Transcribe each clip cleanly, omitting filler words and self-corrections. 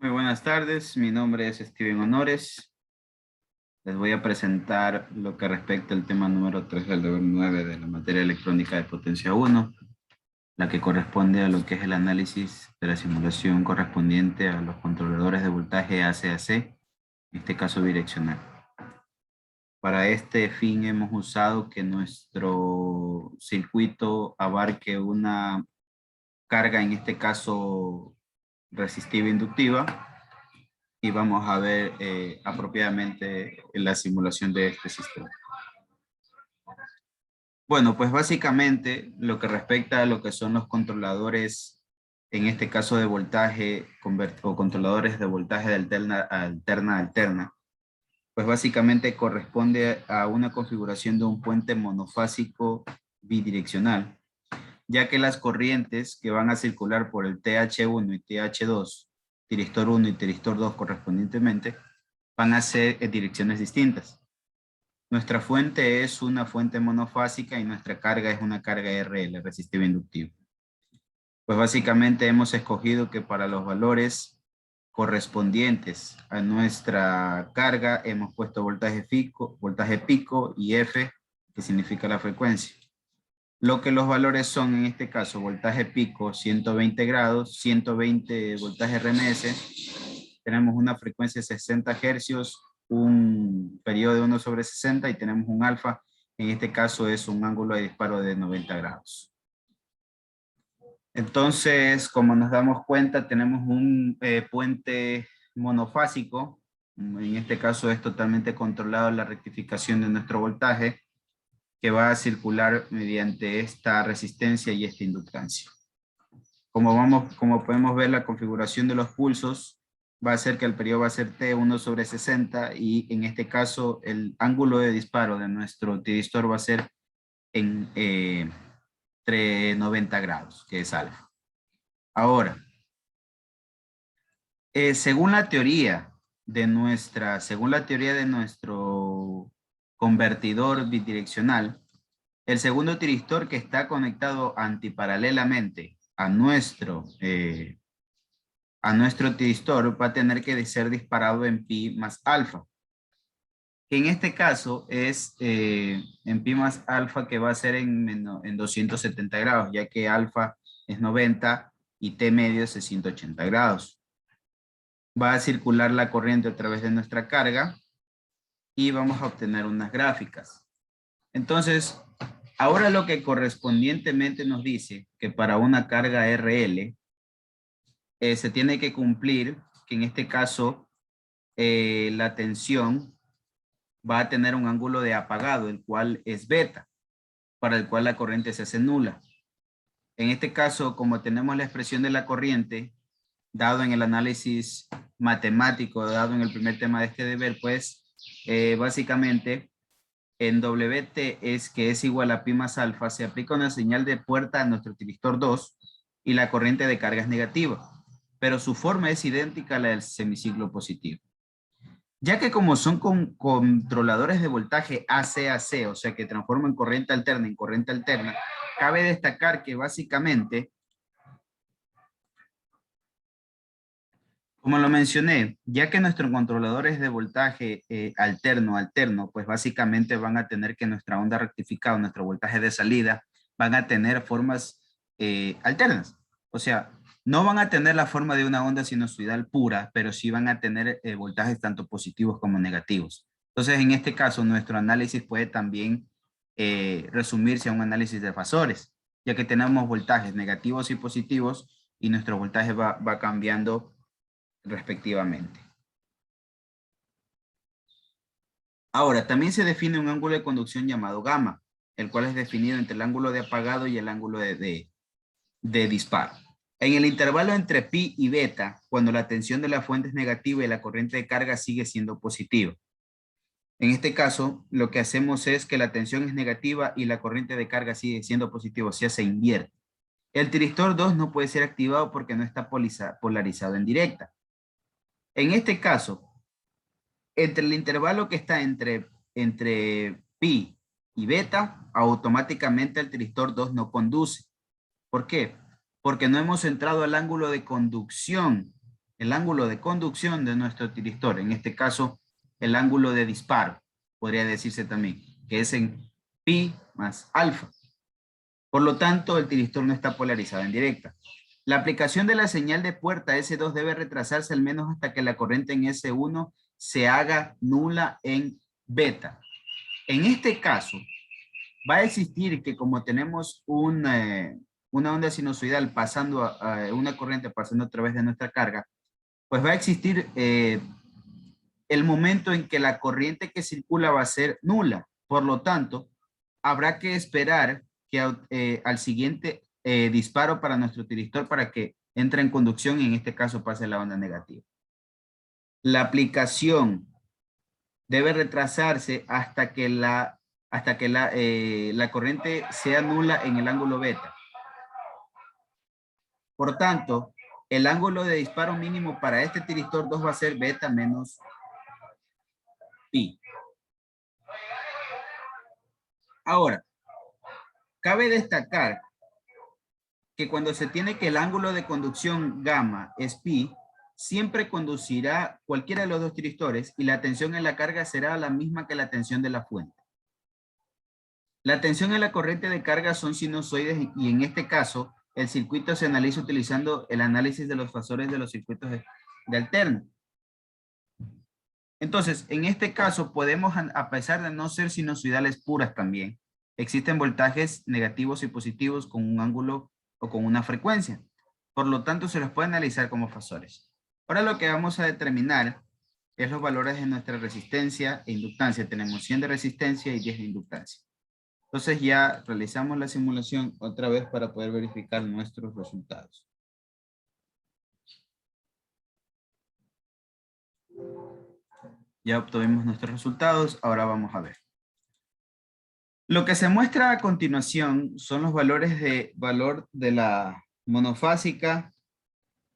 Muy buenas tardes, mi nombre es Steven Honores. Les voy a presentar lo que respecta al tema número 3 del deber 9 de la materia electrónica de potencia 1, la que corresponde a lo que es el análisis de la simulación correspondiente a los controladores de voltaje AC-AC, en este caso bidireccional. Para este fin hemos usado que nuestro circuito abarque una carga, en este caso resistiva inductiva, y vamos a ver apropiadamente la simulación de este sistema. Bueno, pues básicamente lo que respecta a lo que son los controladores, en este caso de voltaje, o controladores de voltaje de alterna, pues básicamente corresponde a una configuración de un puente monofásico bidireccional, ya que las corrientes que van a circular por el TH1 y TH2, tiristor 1 y tiristor 2 correspondientemente, van a ser en direcciones distintas. Nuestra fuente es una fuente monofásica y nuestra carga es una carga RL, resistiva inductiva. Pues básicamente hemos escogido que para los valores correspondientes a nuestra carga hemos puesto voltaje pico y F, que significa la frecuencia. Lo que los valores son en este caso, voltaje pico 120 grados, 120 voltaje RMS, tenemos una frecuencia de 60 hercios, un periodo de 1/60 y tenemos un alfa, en este caso es un ángulo de disparo de 90 grados. Entonces, como nos damos cuenta, tenemos un puente monofásico, en este caso es totalmente controlado la rectificación de nuestro voltaje, que va a circular mediante esta resistencia y esta inductancia. Como podemos ver, la configuración de los pulsos va a ser que el periodo va a ser T 1/60 y en este caso el ángulo de disparo de nuestro tiristor va a ser entre 90 grados, que es alfa. Ahora, según la teoría de nuestro convertidor bidireccional, el segundo tiristor que está conectado antiparalelamente a nuestro tiristor va a tener que ser disparado en pi más alfa. Que en este caso es en pi más alfa, que va a ser en 270 grados, ya que alfa es 90 y t medio es 180 grados. Va a circular la corriente a través de nuestra carga y vamos a obtener unas gráficas. Entonces, ahora lo que correspondientemente nos dice que para una carga RL se tiene que cumplir que en este caso la tensión va a tener un ángulo de apagado, el cual es beta, para el cual la corriente se hace nula. En este caso, como tenemos la expresión de la corriente, dado en el análisis matemático, dado en el primer tema de este deber, pues básicamente en WT es que es igual a pi más alfa, se aplica una señal de puerta a nuestro tiristor 2 y la corriente de carga es negativa, pero su forma es idéntica a la del semiciclo positivo. Ya que como son controladores de voltaje AC-AC, o sea que transforman corriente alterna en corriente alterna, cabe destacar que básicamente, como lo mencioné, ya que nuestros controladores de voltaje alterno, pues básicamente van a tener que nuestra onda rectificada, nuestro voltaje de salida, van a tener formas alternas. O sea, no van a tener la forma de una onda sinusoidal pura, pero sí van a tener voltajes tanto positivos como negativos. Entonces, en este caso, nuestro análisis puede también resumirse a un análisis de fasores, ya que tenemos voltajes negativos y positivos y nuestro voltaje va cambiando respectivamente. Ahora, también se define un ángulo de conducción llamado gamma, el cual es definido entre el ángulo de apagado y el ángulo de disparo. En el intervalo entre pi y beta, cuando la tensión de la fuente es negativa y la corriente de carga sigue siendo positiva. En este caso, lo que hacemos es que la tensión es negativa y la corriente de carga sigue siendo positiva, o sea, se invierte. El tiristor 2 no puede ser activado porque no está polarizado en directa. En este caso, entre el intervalo que está entre pi y beta, automáticamente el tiristor 2 no conduce. ¿Por qué? Porque no hemos entrado al ángulo de conducción el ángulo de conducción de nuestro tiristor, en este caso, el ángulo de disparo, podría decirse también, que es en pi más alfa. Por lo tanto, el tiristor no está polarizado en directa. La aplicación de la señal de puerta S2 debe retrasarse al menos hasta que la corriente en S1 se haga nula en beta. En este caso, va a existir que como tenemos una onda sinusoidal pasando una corriente pasando a través de nuestra carga, pues va a existir el momento en que la corriente que circula va a ser nula. Por lo tanto, habrá que esperar que al siguiente disparo para nuestro tiristor para que entre en conducción y en este caso pase la onda negativa. La aplicación debe retrasarse hasta que la corriente sea nula en el ángulo beta. Por tanto, el ángulo de disparo mínimo para este tiristor 2 va a ser beta menos pi. Ahora, cabe destacar que cuando se tiene que el ángulo de conducción gamma es pi, siempre conducirá cualquiera de los dos tiristores y la tensión en la carga será la misma que la tensión de la fuente. La tensión en la corriente de carga son sinusoides y en este caso el circuito se analiza utilizando el análisis de los fasores de los circuitos de alterno. Entonces, en este caso podemos, a pesar de no ser sinusoidales puras también, existen voltajes negativos y positivos con un ángulo o con una frecuencia. Por lo tanto, se los puede analizar como fasores. Ahora lo que vamos a determinar es los valores de nuestra resistencia e inductancia. Tenemos 100 de resistencia y 10 de inductancia. Entonces ya realizamos la simulación otra vez para poder verificar nuestros resultados. Ya obtuvimos nuestros resultados, ahora vamos a ver. Lo que se muestra a continuación son los valores de valor de la monofásica,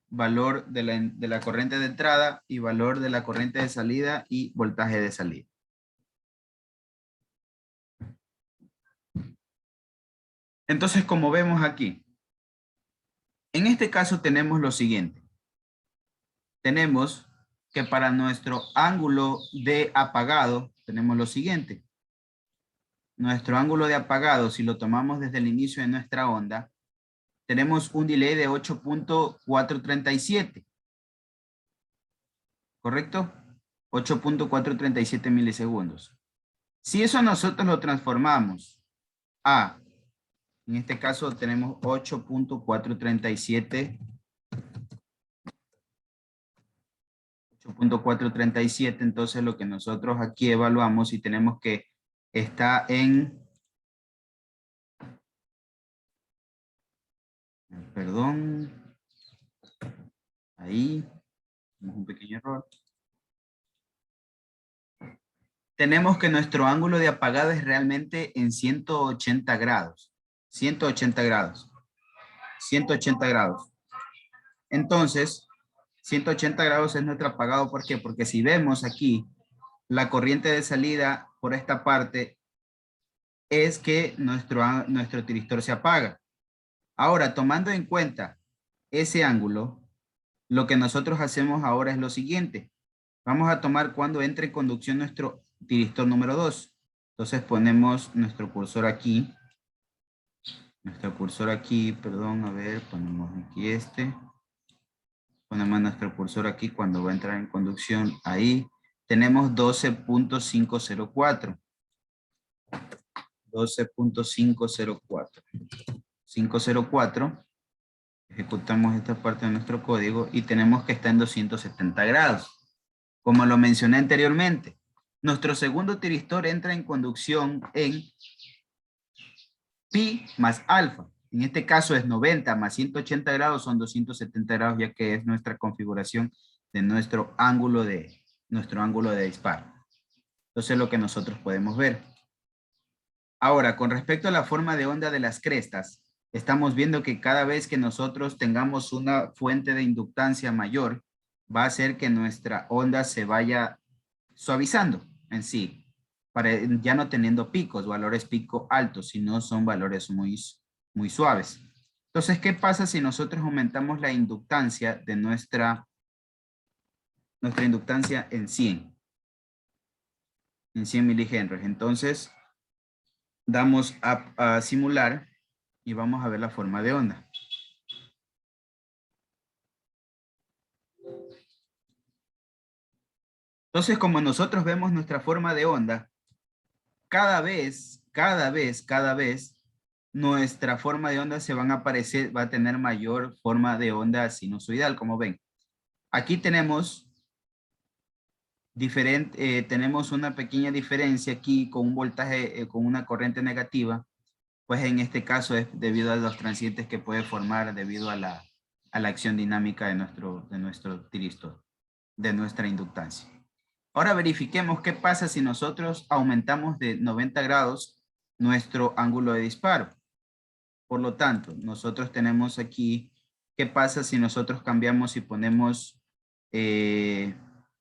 valor de la corriente de entrada y valor de la corriente de salida y voltaje de salida. Entonces, como vemos aquí, en este caso tenemos lo siguiente. Tenemos que para nuestro ángulo de apagado, tenemos lo siguiente. Nuestro ángulo de apagado, si lo tomamos desde el inicio de nuestra onda, tenemos un delay de 8.437. ¿Correcto? 8.437 milisegundos. Si eso nosotros lo transformamos a, en este caso tenemos 8.437, entonces lo que nosotros aquí evaluamos y tenemos que está en, perdón, ahí, tenemos un pequeño error. Tenemos que nuestro ángulo de apagado es realmente en 180 grados. 180 grados. 180 grados. Entonces, 180 grados es nuestro apagado. ¿Por qué? Porque si vemos aquí, la corriente de salida por esta parte es que nuestro tiristor se apaga. Ahora, tomando en cuenta ese ángulo, lo que nosotros hacemos ahora es lo siguiente. Vamos a tomar cuando entre en conducción nuestro tiristor número 2. Entonces ponemos nuestro cursor aquí. Perdón, a ver, ponemos aquí este. Ponemos nuestro cursor aquí cuando va a entrar en conducción. Ahí tenemos 12.504. 12.504. 504. Ejecutamos esta parte de nuestro código y tenemos que estar en 270 grados. Como lo mencioné anteriormente, nuestro segundo tiristor entra en conducción en pi más alfa. En este caso es 90 más 180 grados son 270 grados, ya que es nuestra configuración de nuestro ángulo de disparo. Entonces lo que nosotros podemos ver. Ahora, con respecto a la forma de onda de las crestas, estamos viendo que cada vez que nosotros tengamos una fuente de inductancia mayor, va a hacer que nuestra onda se vaya suavizando en sí, para ya no teniendo picos, valores pico altos, sino son valores muy suaves. Entonces, ¿qué pasa si nosotros aumentamos la inductancia de nuestra nuestra inductancia en 100 milihenries. Entonces, damos a simular y vamos a ver la forma de onda. Entonces, como nosotros vemos nuestra forma de onda, cada vez, nuestra forma de onda se van a parecer, va a tener mayor forma de onda sinusoidal, como ven. Aquí tenemos tenemos una pequeña diferencia aquí con un voltaje, con una corriente negativa, pues en este caso es debido a los transientes que puede formar debido a la acción dinámica de nuestro tiristor, de nuestra inductancia. Ahora verifiquemos qué pasa si nosotros aumentamos de 90 grados nuestro ángulo de disparo. Por lo tanto, nosotros tenemos aquí, ¿qué pasa si nosotros cambiamos y ponemos,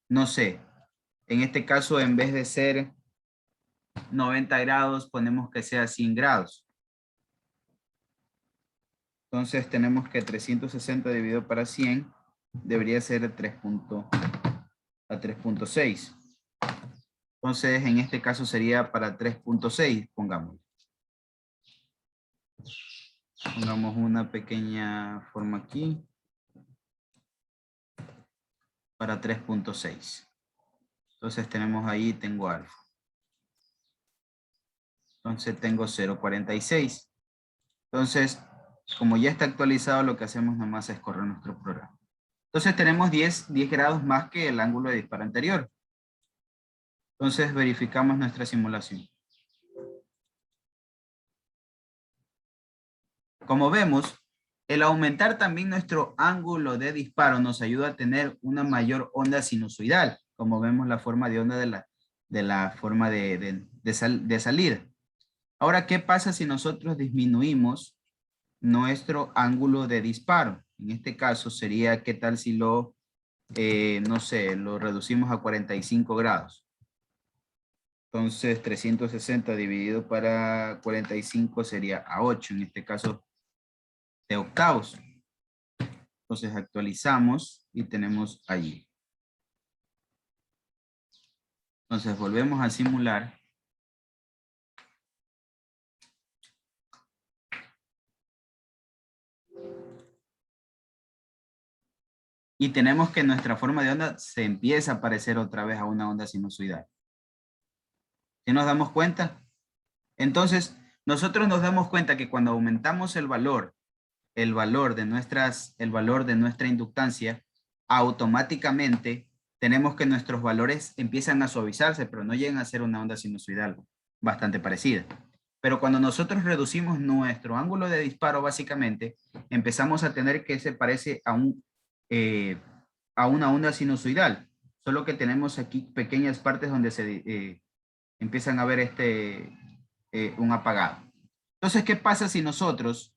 no sé, en este caso en vez de ser 90 grados, ponemos que sea 100 grados? Entonces tenemos que 360 dividido para 100 debería ser a 3.6. Entonces en este caso sería para 3.6, pongamos. Pongamos una pequeña forma aquí para 3.6. Entonces tenemos ahí, tengo alfa. Entonces tengo 0.46. Entonces, como ya está actualizado, lo que hacemos nomás es correr nuestro programa. Entonces tenemos 10 grados más que el ángulo de disparo anterior. Entonces verificamos nuestra simulación. Como vemos, el aumentar también nuestro ángulo de disparo nos ayuda a tener una mayor onda sinusoidal, como vemos la forma de onda de la forma de salida. Ahora, ¿qué pasa si nosotros disminuimos nuestro ángulo de disparo? En este caso sería, ¿qué tal si no sé, lo reducimos a 45 grados? Entonces, 360 dividido para 45 sería a 8, en este caso de octavos. Entonces actualizamos y tenemos allí. Entonces volvemos a simular. Y tenemos que nuestra forma de onda se empieza a parecer otra vez a una onda sinusoidal. ¿Sí nos damos cuenta? Entonces, nosotros nos damos cuenta que cuando aumentamos el valor de nuestra inductancia, automáticamente tenemos que nuestros valores empiezan a suavizarse, pero no llegan a ser una onda sinusoidal bastante parecida. Pero cuando nosotros reducimos nuestro ángulo de disparo, básicamente, empezamos a tener que se parece a una onda sinusoidal. Solo que tenemos aquí pequeñas partes donde se empiezan a ver un apagado. Entonces, ¿qué pasa si nosotros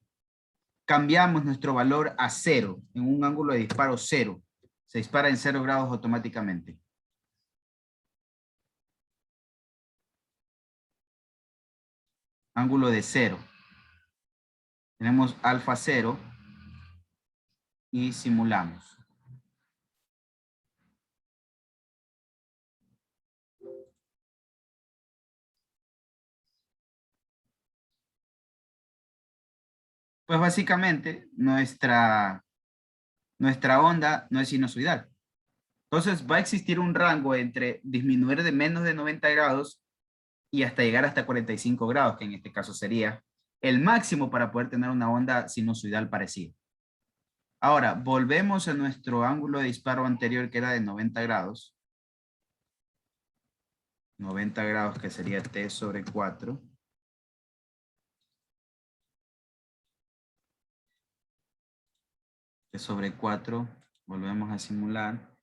cambiamos nuestro valor a 0, en un ángulo de disparo 0? Se dispara en 0 grados automáticamente. Ángulo de 0. Tenemos alfa 0 y simulamos. Pues básicamente nuestra onda no es sinusoidal. Entonces va a existir un rango entre disminuir de menos de 90 grados y hasta llegar hasta 45 grados, que en este caso sería el máximo para poder tener una onda sinusoidal parecida. Ahora, volvemos a nuestro ángulo de disparo anterior, que era de 90 grados. 90 grados, que sería T sobre 4. T sobre 4, volvemos a simular.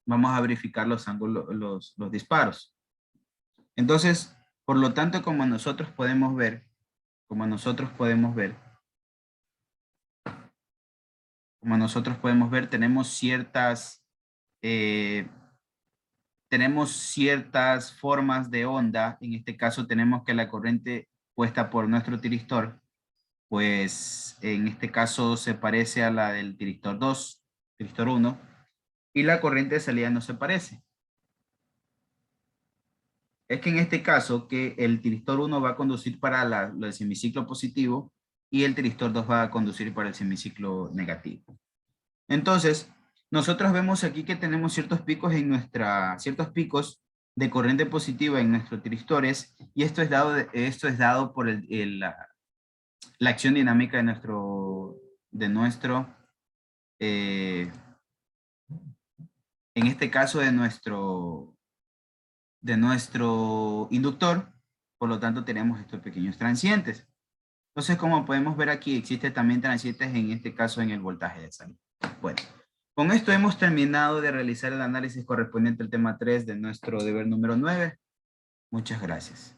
Vamos a verificar los ángulos, los disparos. Entonces, por lo tanto, como nosotros podemos ver, eh, tenemos ciertas formas de onda. En este caso tenemos que la corriente puesta por nuestro tiristor pues en este caso se parece a la del tiristor 2, tiristor 1, y la corriente de salida no se parece. Es que en este caso que el tiristor 1 va a conducir para el semiciclo positivo y el tiristor 2 va a conducir para el semiciclo negativo. Entonces, nosotros vemos aquí que tenemos ciertos picos ciertos picos de corriente positiva en nuestros tiristores, y esto es dado por la acción dinámica eh, en este caso de nuestro inductor. Por lo tanto tenemos estos pequeños transientes. Entonces, como podemos ver aquí, existe también transientes en este caso en el voltaje de salida. Bueno, con esto hemos terminado de realizar el análisis correspondiente al tema 3 de nuestro deber número 9. Muchas gracias.